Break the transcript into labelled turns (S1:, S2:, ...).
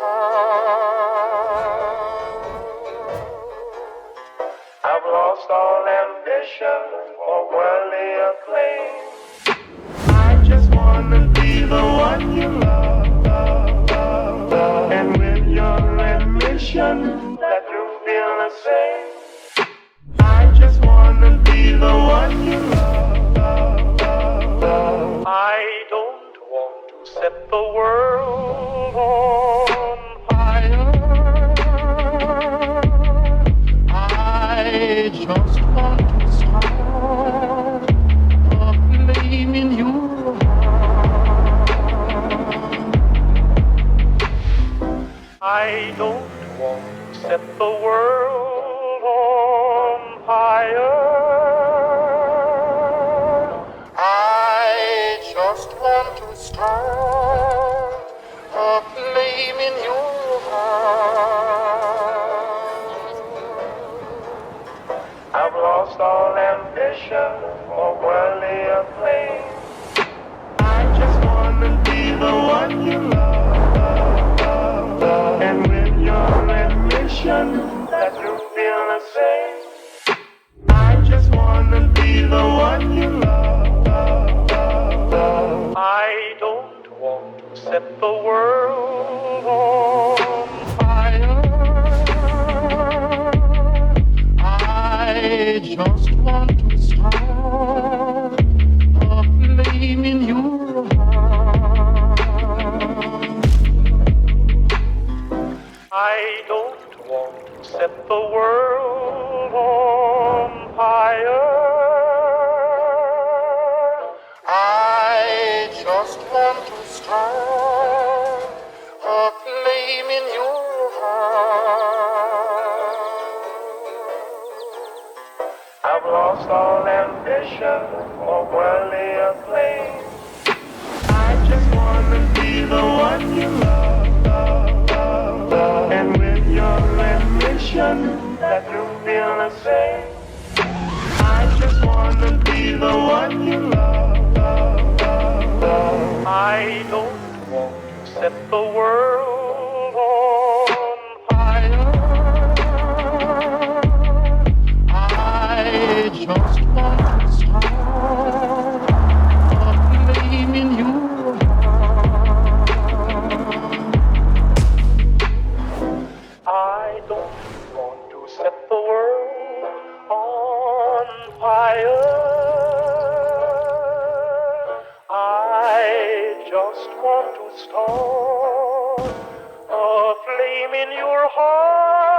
S1: heart. I've lost all ambition for worldly acclaim. I just wanna be the one you love, and with your admission that you feel the same. I just wanna be the one you love. I don't want to set the world on fire. I just want to start a flame in your heart. I don't want to set the world on fire. I just want to start a flame in your heart. I've lost all ambition for worldly acclaim. I just wanna be the one you love, and with your admission that you feel the same. I just wanna be the one you love. I don't want to set the world on fire. I just want to start a flame in your heart. I don't want to set the world on fire. I just want to start a flame in your heart. I've lost all ambition for worldly acclaim. I just wanna be the one you love, and with your admission that you feel the same. I just wanna be the one you love. I don't want to set the world on fire. I just want to start a flame in your heart. I don't want to set the world on fire. I just want to start a flame in your heart.